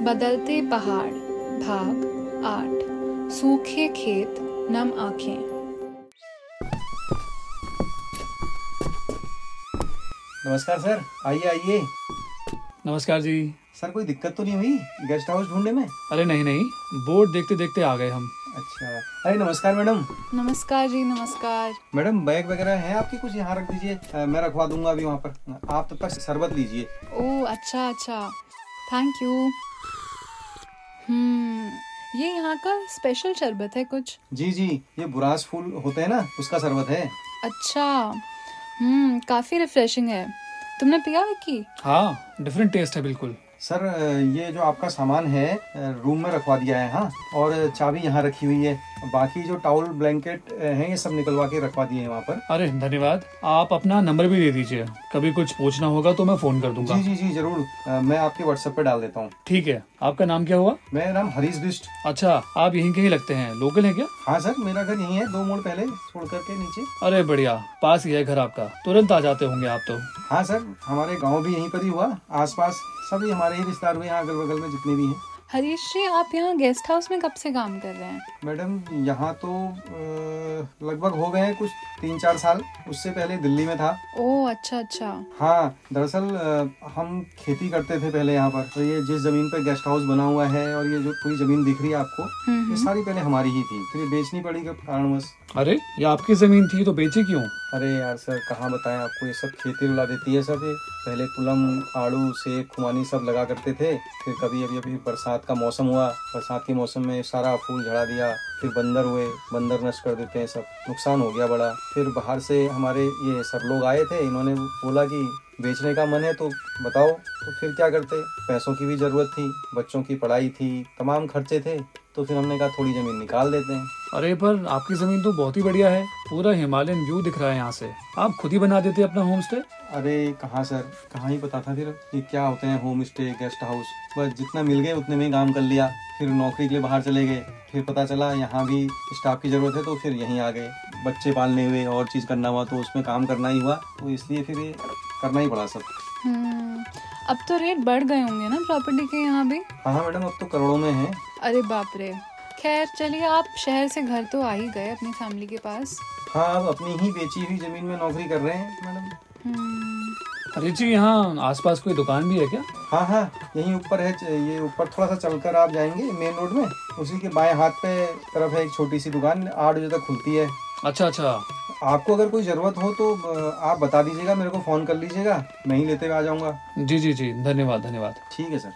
बदलते पहाड़ भाग 8 सूखे खेत नम आँखें। नमस्कार सर, आइए आइए। नमस्कार जी। सर कोई दिक्कत तो नहीं हुई गेस्ट हाउस ढूंढने में? अरे नहीं नहीं, बोर्ड देखते देखते आ गए हम। अच्छा, अरे नमस्कार मैडम। नमस्कार जी, नमस्कार। मैडम बैग वगैरह है आपकी? कुछ यहाँ रख दीजिए, मैं रखवा दूंगा अभी वहाँ पर। आप तब तक शरबत लीजिए। ओह अच्छा अच्छा, थैंक यू। ये यहाँ का स्पेशल शरबत है कुछ? जी जी, ये बुरास फूल होते हैं ना, उसका शरबत है। अच्छा, काफी रिफ्रेशिंग है। तुमने पिया विक्की? हाँ, डिफरेंट टेस्ट है बिल्कुल। सर ये जो आपका सामान है रूम में रखवा दिया है। हाँ, और चाबी यहाँ रखी हुई है। बाकी जो टॉवल ब्लैंकेट हैं ये सब निकलवा के रखवा दिए हैं वहाँ पर। अरे धन्यवाद। आप अपना नंबर भी दे दीजिए, कभी कुछ पूछना होगा तो मैं फोन कर दूंगा। जी जी जी जरूर, मैं आपके व्हाट्सएप पे डाल देता हूँ। ठीक है। आपका नाम क्या हुआ? मेरा नाम हरीश बिष्ट। अच्छा, आप यहीं के ही लगते हैं, लोकल हैं क्या? हाँ सर, मेरा घर यहीं है, 2 मोड़ पहले छोड़ करके नीचे। अरे बढ़िया, पास ही है घर आपका, तुरंत आ जाते होंगे आप तो। हाँ सर, हमारे गांव भी यहीं पर ही हुआ, आसपास सभी हमारे ही विस्तार हुए यहाँ अगल बगल में जितने भी हैं। हरीश जी, आप यहाँ गेस्ट हाउस में कब से काम कर रहे हैं? मैडम यहाँ तो लगभग हो गए हैं कुछ 3-4 साल। उससे पहले दिल्ली में था। ओह अच्छा अच्छा। हाँ, दरअसल हम खेती करते थे पहले यहाँ पर। तो ये जिस जमीन पर गेस्ट हाउस बना हुआ है और ये जो पूरी जमीन दिख रही है आपको, ये सारी पहले हमारी ही थी, फिर ये बेचनी पड़ी कारणवश। अरे, ये आपकी जमीन थी तो बेची क्यों? अरे यार सर, कहाँ बताएं आपको, ये सब खेती रुला देती है सब। ये पहले पुलम, आड़ू, सेब, खुमानी सब लगा करते थे। फिर कभी अभी बरसात का मौसम हुआ, बरसात के मौसम में सारा फूल झड़ा दिया। फिर बंदर हुए, बंदर नष्ट कर देते हैं सब, नुकसान हो गया बड़ा। फिर बाहर से हमारे ये सब लोग आए थे, इन्होंने बोला कि बेचने का मन है तो बताओ। तो फिर क्या करते, पैसों की भी जरूरत थी, बच्चों की पढ़ाई थी, तमाम खर्चे थे। तो फिर हमने कहा थोड़ी जमीन निकाल देते हैं। अरे पर आपकी जमीन तो बहुत ही बढ़िया है, पूरा हिमालयन व्यू दिख रहा है यहाँ से। आप खुद ही बना देते अपना होम स्टे। अरे कहाँ सर, कहाँ ही पता था फिर ये क्या होते हैं होम स्टे, गेस्ट हाउस। बस जितना मिल गए उतने में ही काम कर लिया। फिर नौकरी के लिए बाहर चले गए, फिर पता चला यहाँ भी स्टाफ की जरूरत है तो फिर यहीं आ गए। बच्चे पालने हुए और चीज़ करना हुआ तो उसमें काम करना ही हुआ, तो इसलिए फिर ये करना ही पड़ा सब। अब तो रेट बढ़ गए होंगे ना प्रॉपर्टी के यहाँ भी? हाँ मैडम, अब तो करोड़ों में है। अरे बाप रे। खैर चलिए, आप शहर से घर तो आ ही गए अपनी फैमिली के पास। हाँ, अब अपनी ही बेची हुई जमीन में नौकरी कर रहे हैं मैडम। अरे जी, यहाँ आसपास कोई दुकान भी है क्या? हाँ हाँ, यहीं ऊपर है। ये ऊपर थोड़ा सा चलकर आप जाएंगे मेन रोड में, उसी के बाएं हाथ पे तरफ है एक छोटी सी दुकान, 8 बजे तक खुलती है। अच्छा अच्छा। आपको अगर कोई जरूरत हो तो आप बता दीजिएगा, मेरे को फोन कर लीजिएगा, मैं ही लेते हुए आ जाऊंगा। जी जी जी, धन्यवाद धन्यवाद। ठीक है सर।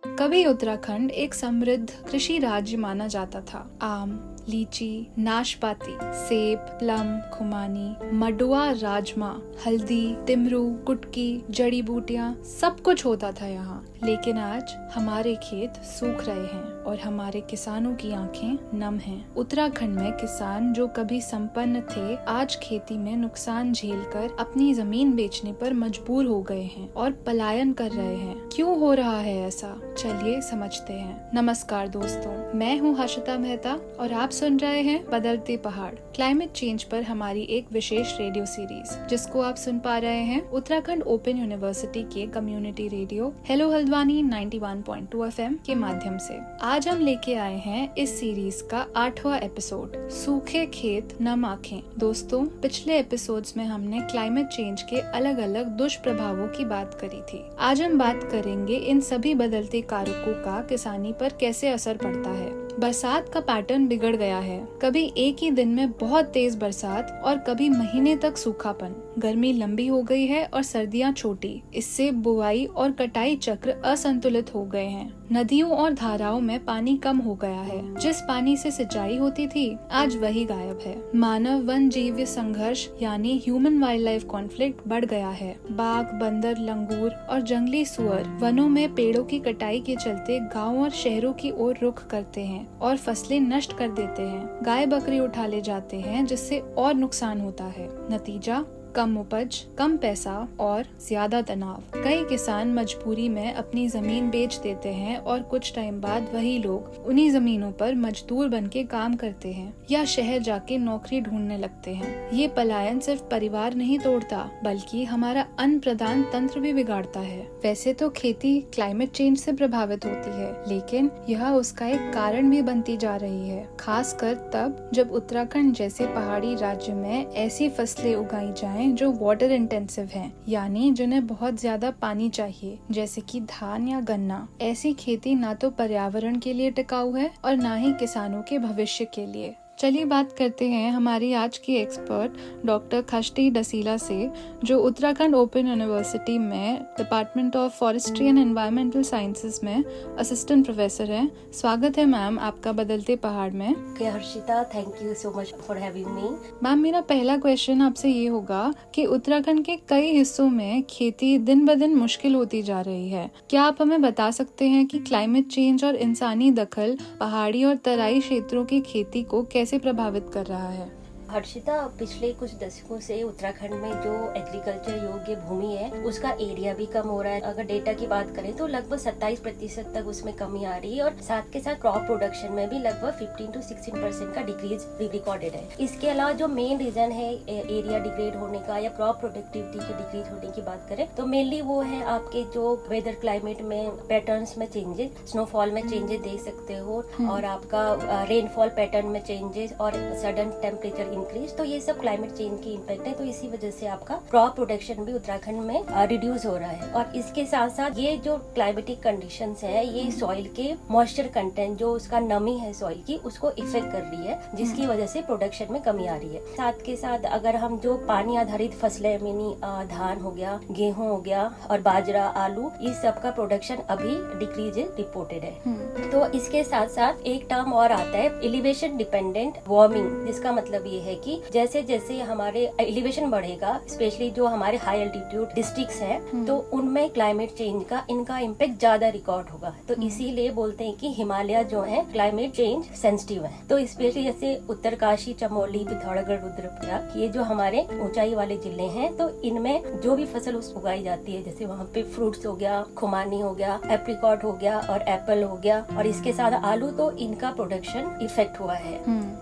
कभी उत्तराखंड एक समृद्ध कृषि राज्य माना जाता था। आम, लीची, नाशपाती, सेब, प्लम, खुमानी, मडुआ, राजमा, हल्दी, तिमरू, कुटकी, जड़ी बूटियां, सब कुछ होता था यहाँ। लेकिन आज हमारे खेत सूख रहे हैं और हमारे किसानों की आंखें नम हैं। उत्तराखंड में किसान जो कभी संपन्न थे, आज खेती में नुकसान झेलकर अपनी जमीन बेचने पर मजबूर हो गए हैं और पलायन कर रहे हैं। क्यों हो रहा है ऐसा? चलिए समझते हैं। नमस्कार दोस्तों, मैं हूँ हर्षिता मेहता और आप सुन रहे हैं बदलते पहाड़, क्लाइमेट चेंज पर हमारी एक विशेष रेडियो सीरीज, जिसको आप सुन पा रहे हैं उत्तराखंड ओपन यूनिवर्सिटी के community radio hello Haldwani 91.2 FM के माध्यम से। आज हम लेके आए हैं इस सीरीज का 8वां एपिसोड, सूखे खेत नम आँखें। दोस्तों, पिछले एपिसोड्स में हमने क्लाइमेट चेंज के अलग अलग दुष्प्रभावों की बात करी थी। आज हम बात करेंगे इन सभी बदलते कारकों का किसानी पर कैसे असर पड़ता है। बरसात का पैटर्न बिगड़ गया है, कभी एक ही दिन में बहुत तेज बरसात और कभी महीने तक सूखापन। गर्मी लंबी हो गई है और सर्दियां छोटी। इससे बुआई और कटाई चक्र असंतुलित हो गए हैं। नदियों और धाराओं में पानी कम हो गया है। जिस पानी से सिंचाई होती थी, आज वही गायब है। मानव वन जीव संघर्ष यानी ह्यूमन वाइल्ड लाइफ कॉन्फ्लिक्ट बढ़ गया है। बाघ, बंदर, लंगूर और जंगली सुअर वनों में पेड़ों की कटाई के चलते गाँव और शहरों की ओर रुख करते हैं और फसलें नष्ट कर देते हैं। गाय बकरी उठा ले जाते हैं, जिससे और नुकसान होता है। नतीजा, कम उपज, कम पैसा और ज्यादा तनाव। कई किसान मजबूरी में अपनी जमीन बेच देते हैं और कुछ टाइम बाद वही लोग उन्हीं जमीनों पर मजदूर बन के काम करते हैं या शहर जाके नौकरी ढूंढने लगते हैं। ये पलायन सिर्फ परिवार नहीं तोड़ता बल्कि हमारा अन्न प्रदान तंत्र भी बिगाड़ता है। वैसे तो खेती क्लाइमेट चेंज से प्रभावित होती है, लेकिन यह उसका एक कारण भी बनती जा रही है, खासकर तब जब उत्तराखंड जैसे पहाड़ी राज्य में ऐसी फसलें उगाई जाएं जो वाटर इंटेंसिव हैं, यानी जिन्हें बहुत ज्यादा पानी चाहिए, जैसे कि धान या गन्ना। ऐसी खेती ना तो पर्यावरण के लिए टिकाऊ है और ना ही किसानों के भविष्य के लिए। चलिए बात करते हैं हमारी आज की एक्सपर्ट डॉक्टर खष्टी डसीला से, जो उत्तराखंड ओपन यूनिवर्सिटी में department of forestry and environmental sciences में असिस्टेंट प्रोफेसर हैं। स्वागत है मैम आपका बदलते पहाड़ में। Harshita, thank you so much for having me. Ma'am, मेरा पहला क्वेश्चन आपसे ये होगा कि उत्तराखंड के कई हिस्सों में खेती दिन ब दिन मुश्किल होती जा रही है। क्या आप हमें बता सकते हैं कि क्लाइमेट चेंज और इंसानी दखल पहाड़ी और तराई क्षेत्रों की खेती को कैसे प्रभावित कर रहा है? हर्षिता, पिछले कुछ दशकों से उत्तराखंड में जो एग्रीकल्चर योग्य भूमि है उसका एरिया भी कम हो रहा है। अगर डेटा की बात करें तो लगभग 27% तक उसमें कमी आ रही है और साथ के साथ क्रॉप प्रोडक्शन में भी लगभग 15 to 16% का डिक्रीज रिकॉर्डेड है। इसके अलावा जो मेन रीजन है एरिया डिग्रेड होने का या क्रॉप प्रोडक्टिविटी की डिक्रीज होने की बात करें तो मेनली वो है आपके जो वेदर क्लाइमेट में पैटर्न्स में चेंजेस, स्नोफॉल में चेंजेस देख सकते हो और आपका रेनफॉल पैटर्न में चेंजेस और सडन टेम्परेचर इंक्रीज। तो ये सब क्लाइमेट चेंज की इम्पैक्ट है। तो इसी वजह से आपका क्रॉप प्रोडक्शन भी उत्तराखंड में रिड्यूस हो रहा है। और इसके साथ साथ ये जो क्लाइमेटिक कंडीशंस है ये सॉइल के मॉइस्चर कंटेंट, जो उसका नमी है सॉइल की, उसको इफेक्ट कर रही है, जिसकी वजह से प्रोडक्शन में कमी आ रही है। साथ के साथ अगर हम जो पानी आधारित फसलें यानी धान हो गया, गेहूं हो गया और बाजरा, आलू, इस सब का प्रोडक्शन अभी डिक्रीज रिपोर्टेड है। तो इसके साथ साथ एक टर्म और आता है एलिवेशन डिपेंडेंट वार्मिंग, जिसका मतलब ये है कि जैसे जैसे हमारे एलिवेशन बढ़ेगा, स्पेशली जो हमारे हाई एल्टीट्यूड डिस्ट्रिक्ट्स हैं, तो उनमें क्लाइमेट चेंज का इनका इम्पैक्ट ज्यादा रिकॉर्ड होगा। तो इसीलिए बोलते हैं कि हिमालय जो है क्लाइमेट चेंज सेंसिटिव है। तो स्पेशली जैसे उत्तरकाशी, चमोली, पिथौरागढ़, रुद्रप्रयाग, ये जो हमारे ऊंचाई वाले जिले हैं, तो इनमें जो भी फसल उगाई जाती है, जैसे वहाँ पे फ्रूट्स हो गया, खुमानी हो गया, एप्रिकॉट हो गया और एप्पल हो गया और इसके साथ आलू, तो इनका प्रोडक्शन इफेक्ट हुआ है।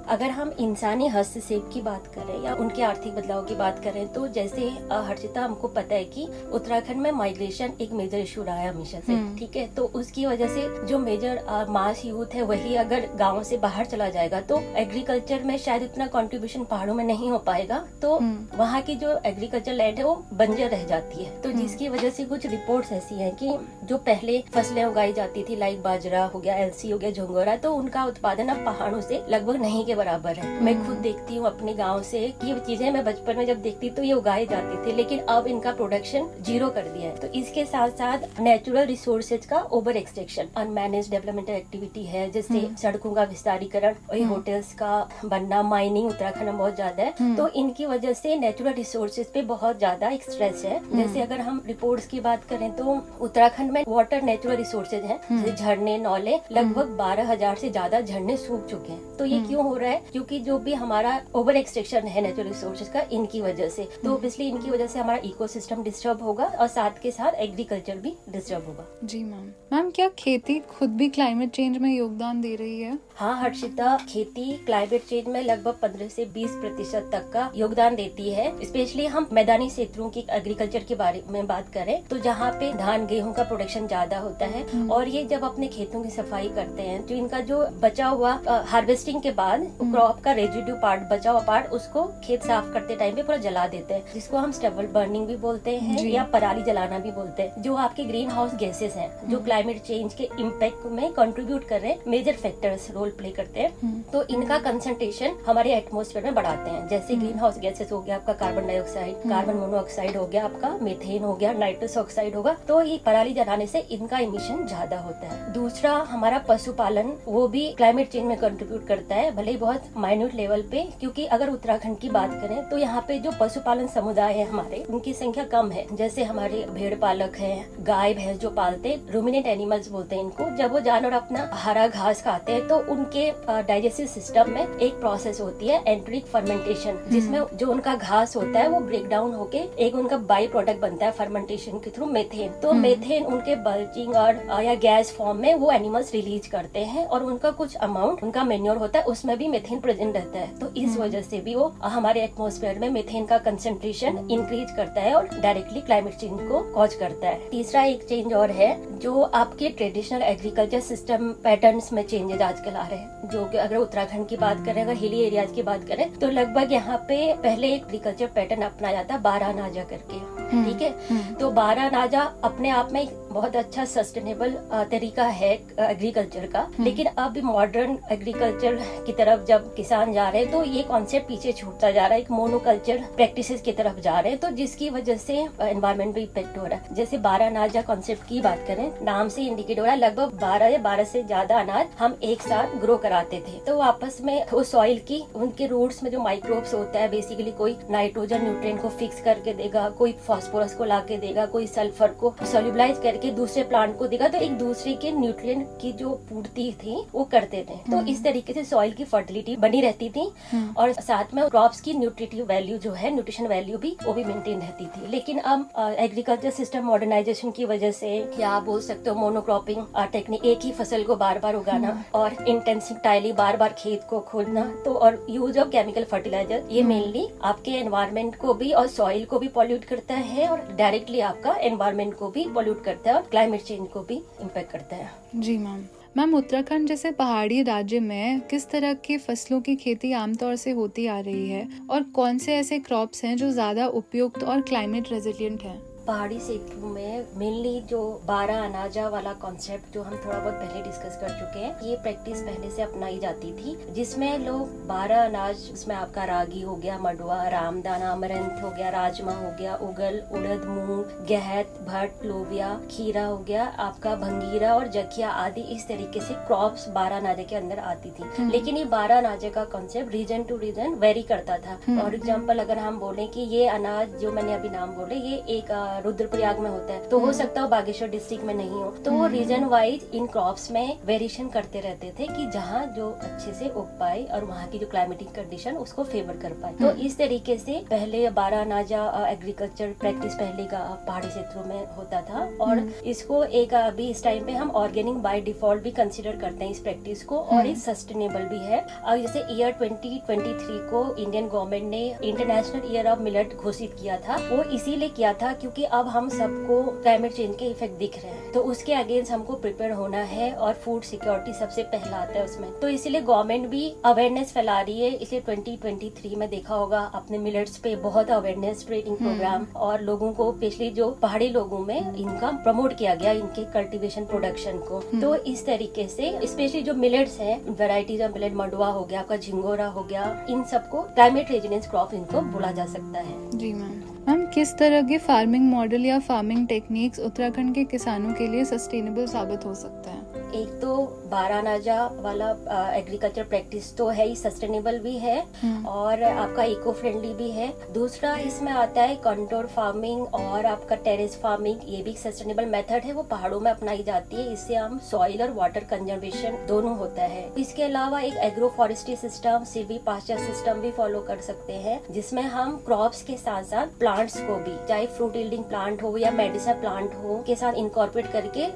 अगर हम इंसानी हस्तक्षेप की बात करें या उनके आर्थिक बदलाव की बात करें तो जैसे हर्षिता, हमको पता है कि उत्तराखंड में माइग्रेशन एक मेजर इशू रहा है हमेशा से, ठीक है। तो उसकी वजह से जो मेजर मास यूथ है वही अगर गांव से बाहर चला जाएगा तो एग्रीकल्चर में शायद उतना कंट्रीब्यूशन पहाड़ों में नहीं हो पाएगा। तो वहाँ की जो एग्रीकल्चर लैंड है वो बंजर रह जाती है। तो जिसकी वजह से कुछ रिपोर्ट्स ऐसी हैं कि जो पहले फसलें उगाई जाती थी, लाइक बाजरा हो गया, एलसी हो गया, झोंगोरा, तो उनका उत्पादन अब पहाड़ों से लगभग नहीं के बराबर है। मैं खुद देखती हूँ अपने गांव से कि ये चीजें मैं बचपन में जब देखती तो ये उगाए जाते थे, लेकिन अब इनका प्रोडक्शन जीरो कर दिया है। तो इसके साथ साथ नेचुरल रिसोर्सेज का over extraction, unmanaged developmental activity है, जैसे सड़कों का विस्तारीकरण, वही होटल्स का बनना, माइनिंग उत्तराखंड में बहुत ज्यादा है। तो इनकी वजह से नेचुरल रिसोर्सेज पे बहुत ज्यादा एक स्ट्रेस है। जैसे अगर हम रिपोर्ट्स की बात करें तो उत्तराखंड में वाटर नेचुरल रिसोर्सेज है, जैसे झरने, नौले, लगभग 12,000 से ज्यादा झरने सूख चुके हैं। तो ये क्यों हो रहा है? क्योंकि जो भी हमारा ओवर एक्सट्रैक्शन है नेचुरल रिसोर्सेज का, इनकी वजह से, तो ऑब्वियसली इनकी वजह से हमारा इकोसिस्टम डिस्टर्ब होगा और साथ के साथ एग्रीकल्चर भी डिस्टर्ब होगा। जी मैम, क्या खेती खुद भी क्लाइमेट चेंज में योगदान दे रही है? हाँ हर्षिता, खेती क्लाइमेट चेंज में लगभग 15 से 20% तक का योगदान देती है। स्पेशली हम मैदानी क्षेत्रों की एग्रीकल्चर के बारे में बात करें तो जहाँ पे धान, गेहूं का प्रोडक्शन ज्यादा होता है और ये जब अपने खेतों की सफाई करते हैं तो इनका जो बचा हुआ हार्वेस्टिंग के बाद क्रॉप का रेजिड्यू पार्ट, बचा हुआ पार्ट, उसको खेत साफ करते टाइम पे पूरा जला देते हैं, जिसको हम स्टबल बर्निंग भी बोलते हैं या पराली जलाना भी बोलते हैं। जो आपके ग्रीन हाउस गैसेस हैं, जो क्लाइमेट चेंज के इम्पैक्ट में कंट्रीब्यूट कर रहे हैं, मेजर फैक्टर्स रोल प्ले करते हैं। तो इनका कंसंट्रेशन हमारे एटमॉस्फेयर में बढ़ाते हैं। जैसे ग्रीन हाउस गैसेस हो गया आपका कार्बन डाइऑक्साइड, कार्बन मोनोऑक्साइड हो गया आपका, मीथेन हो गया, नाइट्रस ऑक्साइड होगा। तो ये पराली जलाने से इनका इमिशन ज्यादा होता है। दूसरा, हमारा पशुपालन, वो भी क्लाइमेट चेंज में कंट्रीब्यूट करता है, भले ही बहुत माइन्यूट लेवल पे, क्योंकि क्योंकि अगर उत्तराखंड की बात करें तो यहाँ पे जो पशुपालन समुदाय है हमारे, उनकी संख्या कम है। जैसे हमारे भेड़ पालक है, गाय भैंस जो पालते, रूमिनेंट एनिमल्स बोलते हैं इनको। जब वो जानवर अपना हरा घास खाते हैं तो उनके डाइजेस्टिव सिस्टम में एक प्रोसेस होती है एंटरिक फर्मेंटेशन, जिसमें जो उनका घास होता है वो ब्रेक डाउन होके एक उनका बाई प्रोडक्ट बनता है फर्मेंटेशन के थ्रू, मेथेन। तो मेथेन उनके बल्जिंग और या गैस फॉर्म में वो एनिमल्स रिलीज करते हैं और उनका कुछ अमाउंट उनका मेन्योर होता है, उसमें भी मेथेन प्रेजेंट रहता है। तो इस वजह से भी वो हमारे एटमॉस्फेयर में मेथेन का कंसेंट्रेशन इंक्रीज करता है और डायरेक्टली क्लाइमेट चेंज को कॉज करता है। तीसरा एक चेंज और है जो आपके ट्रेडिशनल एग्रीकल्चर सिस्टम पैटर्न्स में चेंजेस आजकल आ रहे हैं, जो कि अगर उत्तराखंड की बात करें, अगर हिली एरियाज की बात करें तो लगभग यहाँ पे पहले एक एग्रीकल्चर पैटर्न अपनाया जाता है 12 अनाजा करके, ठीक है। तो 12 अनाजा अपने आप में बहुत अच्छा सस्टेनेबल तरीका है एग्रीकल्चर का, लेकिन अब मॉडर्न एग्रीकल्चर की तरफ जब किसान जा रहे हैं तो ये कॉन्सेप्ट पीछे छूटता जा रहा है, एक मोनोकल्चर प्रैक्टिसेस की तरफ जा रहे हैं, तो जिसकी वजह से एनवायरमेंट भी इफेक्ट हो रहा है। जैसे 12 अनाजा कॉन्सेप्ट की बात करें, नाम से इंडिकेट हो रहा है लगभग 12 या 12 से ज्यादा अनाज हम एक साथ ग्रो कराते थे। तो आपस में वो सॉइल की उनके रूट्स में जो माइक्रोब्स होता है, बेसिकली कोई नाइट्रोजन न्यूट्रिएंट को फिक्स करके देगा, कोई फास्फोरस को लाके देगा, कोई सल्फर को सोल्यूबलाइज करके दूसरे प्लांट को देगा, तो एक दूसरे के न्यूट्रिएंट की जो पूर्ति थी वो करते थे। तो इस तरीके से सॉइल की फर्टिलिटी बनी रहती थी और साथ में क्रॉप्स की न्यूट्रिटिव वैल्यू जो है, न्यूट्रिशन वैल्यू भी वो भी मेंटेन रहती थी। लेकिन अब एग्रीकल्चर सिस्टम मॉडर्नाइजेशन की वजह से, या आप बोल सकते हो मोनोक्रॉपिंग टेक्निक, एक ही फसल को बार बार उगाना और इंटेंसिटाइली बार बार खेत को खोदना, तो और यूज ऑफ केमिकल फर्टिलाइजर, ये मेनली आपके एनवायरमेंट को भी और सॉइल को भी पॉल्यूट करता है और डायरेक्टली आपका एनवायरमेंट को भी पॉल्यूट करता है और क्लाइमेट चेंज को भी इम्पैक्ट करता है। जी मैम, उत्तराखंड जैसे पहाड़ी राज्य में किस तरह की फसलों की खेती आमतौर से होती आ रही है और कौन से ऐसे क्रॉप्स हैं जो ज्यादा उपयुक्त और क्लाइमेट रेजिलिएंट हैं? पहाड़ी क्षेत्रों में मेनली जो 12 अनाजा वाला कॉन्सेप्ट जो हम थोड़ा बहुत पहले डिस्कस कर चुके हैं, ये प्रैक्टिस पहले से अपनाई जाती थी, जिसमें लोग 12 अनाज, उसमें आपका रागी हो गया, मडुआ, रामदाना, अमरंथ हो गया, राजमा हो गया, उगल, उड़द, मूंग, गहत, भट्ट, लोबिया, खीरा हो गया, आपका भंगीरा और जखिया आदि, इस तरीके से क्रॉप्स 12 अनाजे के अंदर आती थी। लेकिन ये 12 अनाजे का concept region to region vary करता था। फॉर एग्जाम्पल अगर हम बोले कि ये अनाज जो मैंने अभी नाम बोले, ये एक रुद्रप्रयाग में होता है, तो हो सकता है बागेश्वर डिस्ट्रिक्ट में नहीं हो, तो वो रीजन वाइज इन क्रॉप्स में वेरिएशन करते रहते थे कि जहाँ जो अच्छे से उग पाए और वहाँ की जो क्लाइमेटिक कंडीशन उसको फेवर कर पाए। तो इस तरीके से पहले 12 अनाजा एग्रीकल्चर प्रैक्टिस पहले का पहाड़ी क्षेत्रों में होता था और इसको एक अभी इस टाइम पे हम ऑर्गेनिक बाय डिफॉल्ट भी कंसिडर करते हैं इस प्रैक्टिस को, और ये सस्टेनेबल भी है। और जैसे ईयर 2023 को इंडियन गवर्नमेंट ने इंटरनेशनल ईयर ऑफ मिलेट घोषित किया था, वो इसीलिए किया था क्योंकि अब हम सबको क्लाइमेट चेंज के इफेक्ट दिख रहे हैं, तो उसके अगेंस्ट हमको प्रिपेयर होना है और फूड सिक्योरिटी सबसे पहला आता है उसमें। तो इसीलिए गवर्नमेंट भी अवेयरनेस फैला रही है। इसलिए 2023 में देखा होगा अपने मिलेट्स पे बहुत अवेयरनेस स्प्रेडिंग प्रोग्राम और लोगों को, स्पेशली जो पहाड़ी लोगों में, इनका प्रमोट किया गया, इनके कल्टीवेशन प्रोडक्शन को। तो इस तरीके से स्पेशली जो मिलेट्स है, वेराइटीज ऑफ मिलेट, मडुआ हो गया, आपका झिंगोरा हो गया, इन सबको क्लाइमेट रेजिलिएंस क्रॉप इनको बोला जा सकता है। जी मैम, किस तरह के फार्मिंग मॉडल या फार्मिंग टेक्निक्स उत्तराखंड के किसानों के लिए सस्टेनेबल साबित हो सकता है? एक तो 12 अनाजा वाला एग्रीकल्चर प्रैक्टिस तो है ही, सस्टेनेबल भी है और आपका इको फ्रेंडली भी है। दूसरा इसमें आता है कंटोर फार्मिंग और आपका टेरेस फार्मिंग, ये भी सस्टेनेबल मेथड है, वो पहाड़ों में अपनाई जाती है। इससे हम सॉइल और वाटर कंजर्वेशन दोनों होता है। इसके अलावा एक agro forestry system, silvipasture system भी फॉलो कर सकते हैं, जिसमें हम क्रॉप्स के साथ साथ प्लांट्स को भी, चाहे फ्रूट यील्डिंग प्लांट हो या मेडिसिन प्लांट हो, के साथ इनकॉर्पोरेट करके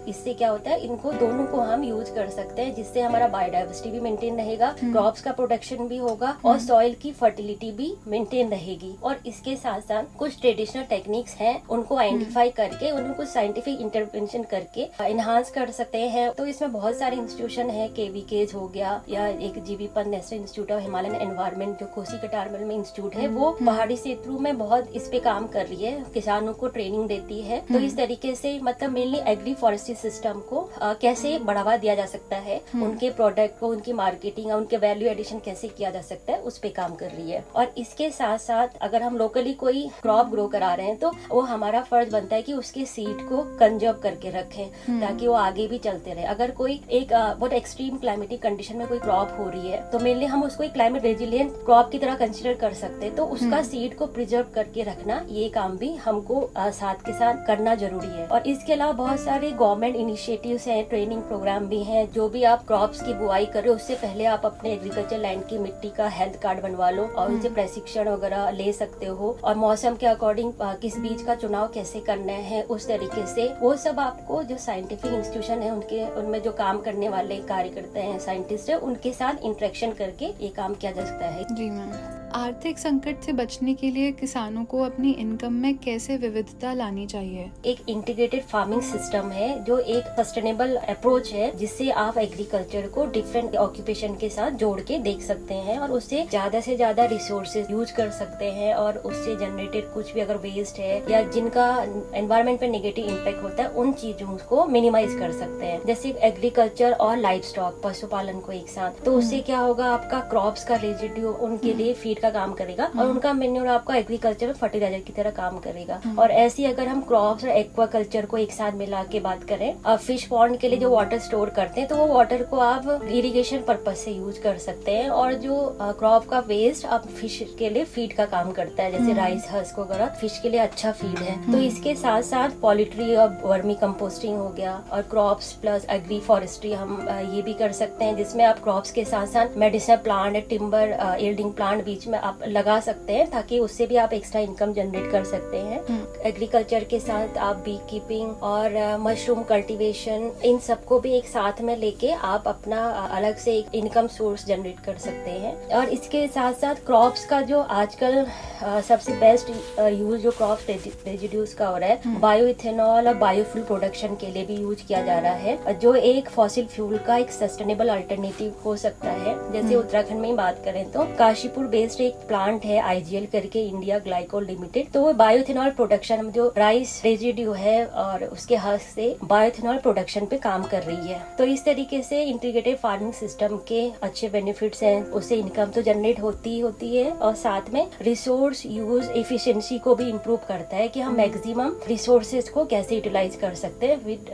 इससे क्या होता है, इनको दोनों को हम यूज कर सकते हैं, जिससे हमारा बायोडाइवर्सिटी भी मेंटेन रहेगा, क्रॉप्स का प्रोडक्शन भी होगा और सॉइल की फर्टिलिटी भी मेंटेन रहेगी। और इसके साथ साथ कुछ ट्रेडिशनल टेक्निक्स हैं, उनको आइडेंटिफाई करके उनको साइंटिफिक इंटरवेंशन करके एनहांस कर सकते हैं। तो इसमें बहुत सारे इंस्टीट्यूशन है, केवीकेज हो गया या एक जीवी Pant national institute of Himalayan environment जो कोसी कटारमल में इंस्टीट्यूट है, वो पहाड़ी क्षेत्रों में बहुत इस पे काम कर रही है, किसानों को ट्रेनिंग देती है। तो इस तरीके से मतलब मेनली एग्री फॉरेस्ट्री सिस्टम को कह कैसे बढ़ावा दिया जा सकता है, उनके प्रोडक्ट को, उनकी मार्केटिंग, उनके वैल्यू एडिशन कैसे किया जा सकता है, उस पे काम कर रही है। और इसके साथ साथ अगर हम लोकली कोई क्रॉप ग्रो करा रहे हैं तो वो हमारा फर्ज बनता है कि उसके सीड को कंजर्व करके रखें ताकि वो आगे भी चलते रहे। अगर कोई एक बहुत एक्सट्रीम क्लाइमेटिक कंडीशन में कोई क्रॉप हो रही है तो मेनली हम उसको एक क्लाइमेट रेजिलिएंट क्रॉप की तरह कंसिडर कर सकते हैं। तो उसका सीड को प्रिजर्व करके रखना, ये काम भी हमको साथ के साथ करना जरूरी है। और इसके अलावा बहुत सारे गवर्नमेंट इनिशिएटिव्स हैं, ट्रेनिंग प्रोग्राम भी हैं। जो भी आप क्रॉप्स की बुआई कर रहे हो उससे पहले आप अपने एग्रीकल्चर लैंड की मिट्टी का हेल्थ कार्ड बनवा लो और उनसे प्रशिक्षण वगैरह ले सकते हो। और मौसम के अकॉर्डिंग किस बीज का चुनाव कैसे करना है, उस तरीके से वो सब आपको जो साइंटिफिक इंस्टीट्यूशन है उनमें जो काम करने वाले कार्यकर्ता हैं, साइंटिस्ट है, उनके साथ इंटरेक्शन करके ये काम किया जा सकता है। जी मैम, आर्थिक संकट से बचने के लिए किसानों को अपनी इनकम में कैसे विविधता लानी चाहिए? एक इंटीग्रेटेड फार्मिंग सिस्टम है जो एक सस्टेनेबल अप्रोच है, जिससे आप एग्रीकल्चर को डिफरेंट ऑक्यूपेशन के साथ जोड़ के देख सकते हैं और उससे से ज्यादा रिसोर्सेज यूज कर सकते हैं। और उससे जनरेटेड कुछ भी अगर वेस्ट है या जिनका एनवायरमेंट पे नेगेटिव इम्पैक्ट होता है, उन चीजों को मिनिमाइज कर सकते हैं। जैसे एग्रीकल्चर और लाइफ स्टॉक, पशुपालन को एक साथ, तो उससे क्या होगा, आपका क्रॉप्स का रेजिड्यू उनके लिए फीड का काम करेगा और उनका मेन्यूर आपका एग्रीकल्चर फर्टिलाइजर की तरह काम करेगा। और ऐसे अगर हम क्रॉप्स और एक्वाकल्चर को एक साथ मिला के बात करें, फिश पॉन्ड के लिए जो वाटर स्टोर करते हैं तो वो वाटर को आप इरिगेशन पर्पज से यूज कर सकते हैं। और जो क्रॉप का वेस्ट आप फिश के लिए फीड का काम करता है, जैसे राइस हस्क वगैरह फिश के लिए अच्छा फीड है। तो इसके साथ साथ पॉलिट्री और वर्मी कंपोस्टिंग हो गया और क्रॉप्स प्लस एग्री फॉरेस्ट्री हम ये भी कर सकते हैं, जिसमें आप क्रॉप्स के साथ साथ medicinal plant, timber yielding plant बीच में आप लगा सकते हैं ताकि उससे भी आप एक्स्ट्रा इनकम जनरेट कर सकते हैं। एग्रीकल्चर के साथ आप बी कीपिंग और मशरूम कल्टीवेशन, इन सबको भी एक साथ में लेके आप अपना अलग से एक इनकम सोर्स जनरेट कर सकते हैं। और इसके साथ साथ क्रॉप्स का जो आजकल सबसे बेस्ट यूज जो क्रॉप रेजिड्यूज का हो रहा है, बायो इथेनॉल और बायोफ्यूल प्रोडक्शन के लिए भी यूज किया जा रहा है, जो एक फॉसिल फ्यूल का एक सस्टेनेबल अल्टरनेटिव हो सकता है। जैसे उत्तराखंड में ही बात करें तो काशीपुर बेस्ड एक प्लांट है IGL करके, इंडिया ग्लाइकोल लिमिटेड, तो वो बायोइथेनॉल प्रोडक्शन जो राइस रेजिड्यू है और उसके हस्क से बायोइथेनॉल प्रोडक्शन पे काम कर रही है। तो इस तरीके से इंटीग्रेटेड फार्मिंग सिस्टम के अच्छे बेनिफिट्स हैं, उससे इनकम तो जनरेट होती है और साथ में रिसोर्स यूज एफिशिएंसी को भी इम्प्रूव करता है कि हम मैक्सिमम रिसोर्सेज को कैसे यूटिलाइज कर सकते हैं विद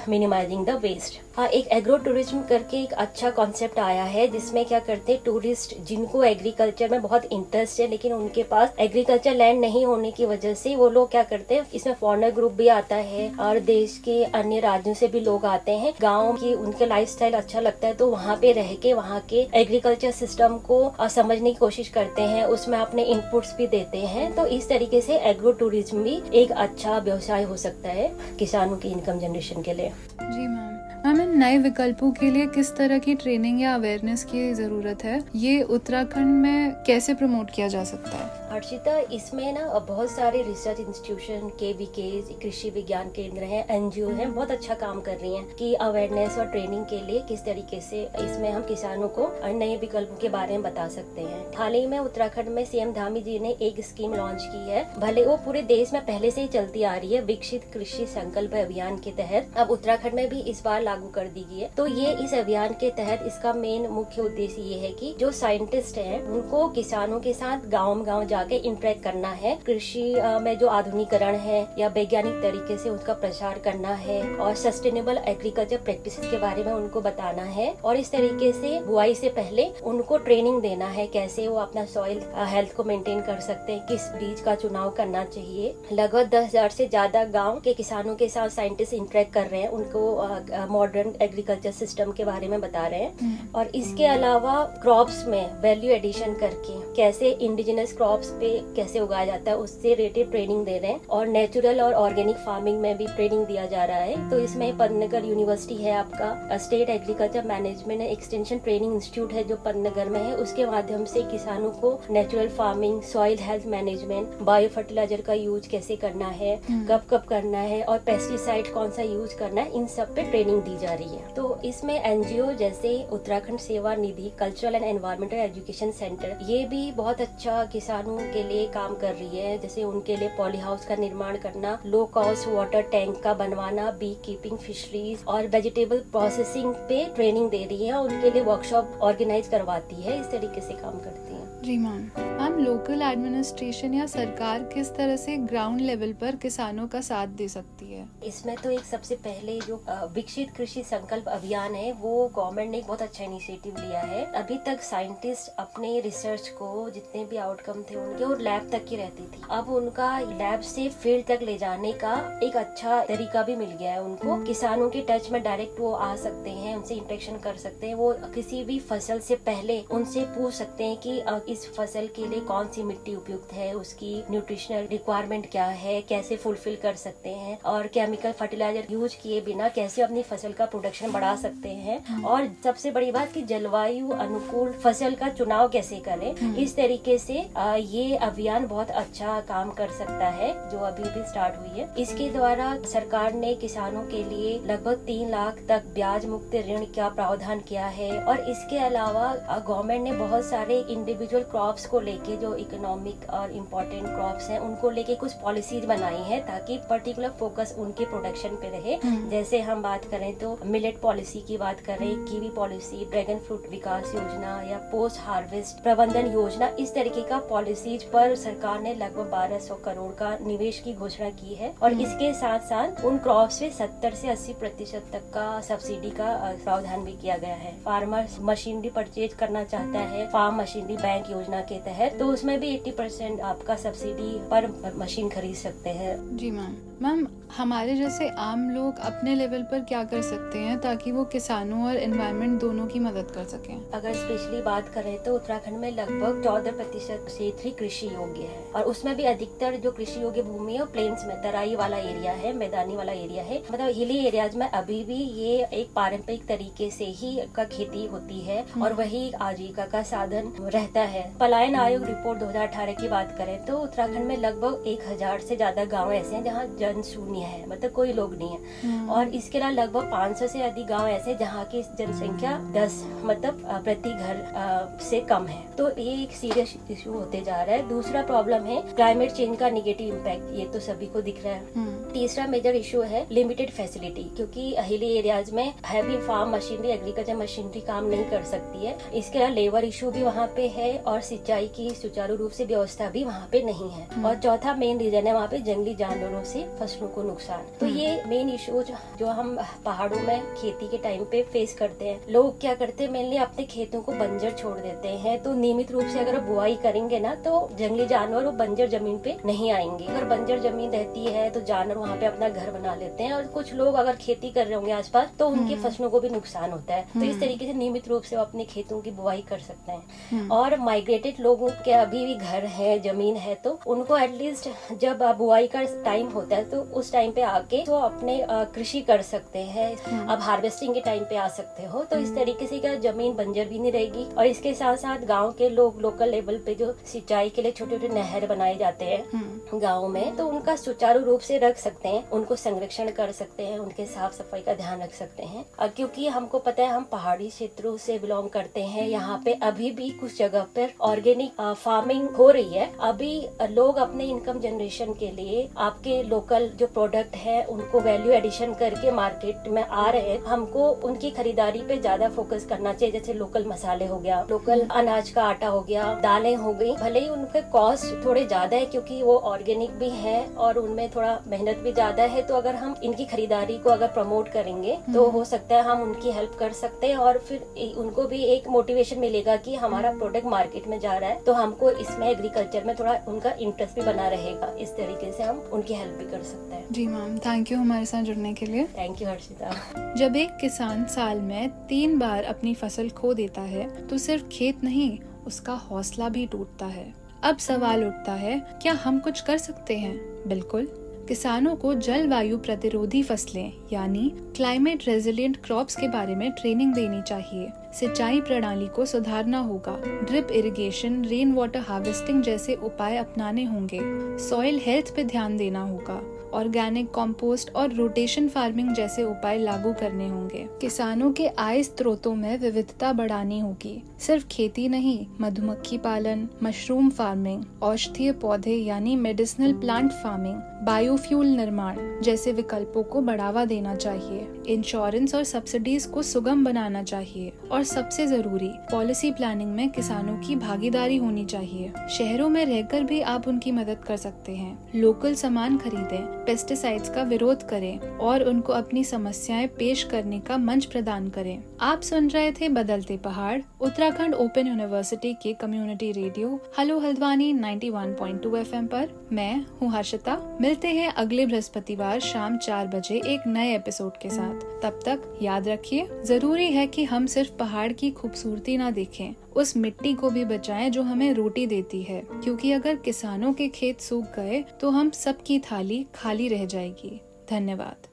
मिनिमाइजिंग द वेस्ट। हाँ, एक एग्रो टूरिज्म करके एक अच्छा कॉन्सेप्ट आया है, जिसमें क्या करते हैं टूरिस्ट जिनको एग्रीकल्चर में बहुत इंटरेस्ट है लेकिन उनके पास एग्रीकल्चर लैंड नहीं होने की वजह से वो लोग क्या करते हैं, इसमें फॉरेनर ग्रुप भी आता है और देश के अन्य राज्यों से भी लोग आते हैं। गाँव की उनके लाइफस्टाइल अच्छा लगता है तो वहाँ पे रह के वहाँ के एग्रीकल्चर सिस्टम को समझने की कोशिश करते हैं, उसमें अपने इनपुट्स भी देते हैं। तो इस तरीके से एग्रो टूरिज्म भी एक अच्छा व्यवसाय हो सकता है किसानों की इनकम जनरेशन के लिए। जी मैम, इन नए विकल्पों के लिए किस तरह की ट्रेनिंग या अवेयरनेस की जरूरत है? ये उत्तराखंड में कैसे प्रमोट किया जा सकता है? हर्षिता, इसमें ना बहुत सारे रिसर्च इंस्टीट्यूशन, KVK, कृषि विज्ञान केंद्र हैं, NGO हैं, बहुत अच्छा काम कर रही हैं कि अवेयरनेस और ट्रेनिंग के लिए किस तरीके से इसमें हम किसानों को नए विकल्पों के बारे में बता सकते हैं। हाल ही में उत्तराखंड में CM धामी जी ने एक स्कीम लॉन्च की है, भले वो पूरे देश में पहले से ही चलती आ रही है, विकसित कृषि संकल्प अभियान के तहत अब उत्तराखंड में भी इस बार लागू कर दी गई है। तो ये इस अभियान के तहत इसका मेन मुख्य उद्देश्य ये है कि जो साइंटिस्ट हैं उनको किसानों के साथ गाँव जाके इंटरेक्ट करना है, कृषि में जो आधुनिकीकरण है या वैज्ञानिक तरीके से उसका प्रचार करना है और सस्टेनेबल एग्रीकल्चर प्रैक्टिस के बारे में उनको बताना है। और इस तरीके से बुआई से पहले उनको ट्रेनिंग देना है कैसे वो अपना सॉइल हेल्थ को मेंटेन कर सकते हैं, किस बीज का चुनाव करना चाहिए। लगभग 10,000 से ज्यादा गाँव के किसानों के साथ साइंटिस्ट इंटरेक्ट कर रहे हैं, उनको मॉडर्न एग्रीकल्चर सिस्टम के बारे में बता रहे हैं। और इसके अलावा क्रॉप्स में वैल्यू एडिशन करके कैसे इंडिजिनस क्रॉप्स पे कैसे उगाया जाता है उससे रिलेटेड ट्रेनिंग दे रहे हैं। और नेचुरल और ऑर्गेनिक फार्मिंग में भी ट्रेनिंग दिया जा रहा है। तो इसमें पन्नगर यूनिवर्सिटी है, आपका state agriculture management extension training institute है जो पन्नगर में है, उसके माध्यम से किसानों को natural farming, soil health management, bio fertiliser का यूज कैसे करना है, कब कब करना है और पेस्टिसाइड कौन सा यूज करना है, इन सब पे ट्रेनिंग दी जा रही है। तो इसमें NGO जैसे Uttarakhand Seva Nidhi, cultural and environmental education centre, ये भी बहुत अच्छा किसानों किसानों के लिए काम कर रही है, जैसे उनके लिए पॉली हाउस का निर्माण करना, लो कॉस्ट वाटर टैंक का बनवाना, बी कीपिंग, फिशरीज और वेजिटेबल प्रोसेसिंग पे ट्रेनिंग दे रही है, उनके लिए वर्कशॉप ऑर्गेनाइज करवाती है, इस तरीके से काम करती है। जी मैम, लोकल एडमिनिस्ट्रेशन या सरकार किस तरह से ग्राउंड लेवल पर किसानों का साथ दे सकती है? इसमें तो एक सबसे पहले जो विकसित कृषि संकल्प अभियान है वो गवर्नमेंट ने एक बहुत अच्छा इनिशिएटिव लिया है। अभी तक साइंटिस्ट अपने रिसर्च को जितने भी आउटकम थे उनके वो लैब तक ही रहती थी, अब उनका लैब से फील्ड तक ले जाने का एक अच्छा तरीका भी मिल गया है उनको। किसानों के टच में डायरेक्ट वो आ सकते हैं, उनसे इंटरेक्शन कर सकते हैं, वो किसी भी फसल से पहले उनसे पूछ सकते हैं कि इस फसल के लिए कौन सी मिट्टी उपयुक्त है, उसकी न्यूट्रिशनल रिक्वायरमेंट क्या है, कैसे फुलफिल कर सकते हैं, और केमिकल फर्टिलाइजर यूज किए बिना कैसे अपनी फसल का प्रोडक्शन बढ़ा सकते हैं, और सबसे बड़ी बात कि जलवायु अनुकूल फसल का चुनाव कैसे करें। इस तरीके से ये अभियान बहुत अच्छा काम कर सकता है जो अभी भी स्टार्ट हुई है। इसके द्वारा सरकार ने किसानों के लिए लगभग 3 लाख तक ब्याज मुक्त ऋण का प्रावधान किया है, और इसके अलावा गवर्नमेंट ने बहुत सारे इंडिविजुअल क्रॉप्स को लेके जो इकोनॉमिक और इम्पोर्टेंट क्रॉप्स हैं उनको लेके कुछ पॉलिसीज बनाई है ताकि पर्टिकुलर फोकस उनके प्रोडक्शन पे रहे। जैसे हम बात करें तो मिलेट पॉलिसी की बात करें, कीवी पॉलिसी, ड्रैगन फ्रूट विकास योजना या पोस्ट हार्वेस्ट प्रबंधन योजना, इस तरीके का पॉलिसीज पर सरकार ने लगभग 1200 करोड़ का निवेश की घोषणा की है, और इसके साथ साथ उन क्रॉप्स पे 70 से 80% तक का सब्सिडी का प्रावधान भी किया गया है। फार्मर मशीनरी परचेज करना चाहता है फार्म मशीनरी बैंक योजना के तहत, तो उसमें भी 80% आपका सब्सिडी पर मशीन खरीद सकते हैं। जी मैम, हमारे जैसे आम लोग अपने लेवल पर क्या कर सकते हैं ताकि वो किसानों और एनवायरनमेंट दोनों की मदद कर सकें? अगर स्पेशली बात करें तो उत्तराखंड में लगभग 14% क्षेत्र कृषि योग्य है, और उसमें भी अधिकतर जो कृषि योग्य भूमि है प्लेन्स में तराई वाला एरिया है, मैदानी वाला एरिया है। मतलब हिली एरियाज में अभी भी ये एक पारंपरिक तरीके से ही का खेती होती है और वही आजीविका का साधन रहता है। पलायन आयोग रिपोर्ट 2018 की बात करें तो उत्तराखंड में लगभग 1000 से ज्यादा गाँव ऐसे हैं जहाँ जन शून्य है, मतलब कोई लोग नहीं है, और इसके अलावा लगभग 500 से अधिक गांव ऐसे जहाँ की जनसंख्या 10 मतलब प्रति घर से कम है। तो ये एक सीरियस इशू होते जा रहा है। दूसरा प्रॉब्लम है क्लाइमेट चेंज का निगेटिव इम्पैक्ट, ये तो सभी को दिख रहा है। तीसरा मेजर इशू है लिमिटेड फैसिलिटी, क्योंकि हिली एरियाज में heavy farm machinery, agriculture machinery काम नहीं कर सकती है। इसके अलावा लेबर इशू भी वहाँ पे है, और सिंचाई की सुचारू रूप से व्यवस्था भी वहाँ पे नहीं है। और चौथा मेन रीजन है वहाँ पे जंगली जानवरों से फसलों को नुकसान। तो ये मेन इशू जो हम पहाड़ों में खेती के टाइम पे फेस करते हैं। लोग क्या करते हैं, मेनली अपने खेतों को बंजर छोड़ देते हैं, तो नियमित रूप से अगर बुआई करेंगे ना तो जंगली जानवर वो बंजर जमीन पे नहीं आएंगे। अगर बंजर जमीन रहती है तो जानवर वहाँ पे अपना घर बना लेते हैं, और कुछ लोग अगर खेती कर रहे होंगे आसपास तो उनकी फसलों को भी नुकसान होता है। तो इस तरीके से नियमित रूप से वो अपने खेतों की बुआई कर सकते हैं। और माइग्रेटेड लोगों के अभी भी घर है, जमीन है, तो उनको एटलीस्ट जब बुआई का टाइम होता है तो उस टाइम पे आके तो अपने कृषि कर सकते हैं। अब हार्वेस्टिंग के टाइम पे आ सकते हो, तो इस तरीके से क्या जमीन बंजर भी नहीं रहेगी। और इसके साथ साथ गांव के लोग लोकल लेवल पे जो सिंचाई के लिए छोटे छोटे नहर बनाए जाते हैं गाँव में, तो उनका सुचारू रूप से रख सकते हैं, उनको संरक्षण कर सकते हैं, उनके साफ सफाई का ध्यान रख सकते हैं। क्योंकि हमको पता है हम पहाड़ी क्षेत्रों से बिलोंग करते हैं, यहाँ पे अभी भी कुछ जगह पर ऑर्गेनिक फार्मिंग हो रही है। अभी लोग अपने इनकम जनरेशन के लिए आपके लोकल जो प्रोडक्ट है उनको वैल्यू एडिशन करके मार्केट में आ रहे हैं। हमको उनकी खरीदारी पे ज्यादा फोकस करना चाहिए, जैसे लोकल मसाले हो गया, लोकल अनाज का आटा हो गया, दालें हो गई। भले ही उनके कॉस्ट थोड़े ज्यादा है क्योंकि वो ऑर्गेनिक भी है और उनमें थोड़ा मेहनत भी ज्यादा है, तो अगर हम इनकी खरीदारी को अगर प्रमोट करेंगे तो हो सकता है हम उनकी हेल्प कर सकते हैं, और फिर उनको भी एक मोटिवेशन मिलेगा कि हमारा प्रोडक्ट मार्केट में जा रहा है तो हमको इसमें एग्रीकल्चर में थोड़ा उनका इंटरेस्ट भी बना रहेगा। इस तरीके से हम उनकी हेल्प भी कर सकते हैं। जी मैम, थैंक यू हमारे साथ जुड़ने के लिए। Thank you Harshita. जब एक किसान साल में 3 बार अपनी फसल खो देता है तो सिर्फ खेत नहीं, उसका हौसला भी टूटता है। अब सवाल उठता है, क्या हम कुछ कर सकते हैं? बिल्कुल। किसानों को जलवायु प्रतिरोधी फसलें यानी क्लाइमेट रेजिलिएंट क्रॉप्स के बारे में ट्रेनिंग देनी चाहिए। सिंचाई प्रणाली को सुधारना होगा, drip irrigation, rain water harvesting जैसे उपाय अपनाने होंगे, सॉइल हेल्थ पे ध्यान देना होगा ऑर्गेनिक कंपोस्ट और रोटेशन फार्मिंग जैसे उपाय लागू करने होंगे। किसानों के आय स्रोतों में विविधता बढ़ानी होगी। सिर्फ खेती नहीं, मधुमक्खी पालन, मशरूम फार्मिंग, औषधीय पौधे यानी मेडिसिनल प्लांट फार्मिंग, बायोफ्यूल निर्माण जैसे विकल्पों को बढ़ावा देना चाहिए। इंश्योरेंस और सब्सिडीज को सुगम बनाना चाहिए और सबसे जरूरी पॉलिसी प्लानिंग में किसानों की भागीदारी होनी चाहिए। शहरों में रहकर भी आप उनकी मदद कर सकते हैं। लोकल सामान खरीदें, पेस्टिसाइड्स का विरोध करें और उनको अपनी समस्याएं पेश करने का मंच प्रदान करें। आप सुन रहे थे बदलते पहाड़, उत्तराखंड ओपन यूनिवर्सिटी के community radio hello Haldwani 91.2 FM पर। मैं हूँ हर्षिता। मिलते हैं अगले बृहस्पतिवार शाम 4 बजे एक नए एपिसोड के साथ। तब तक याद रखिए, जरूरी है कि हम सिर्फ पहाड़ की खूबसूरती ना देखें, उस मिट्टी को भी बचाएं जो हमें रोटी देती है, क्योंकि अगर किसानों के खेत सूख गए तो हम सबकी थाली खाली रह जाएगी। धन्यवाद।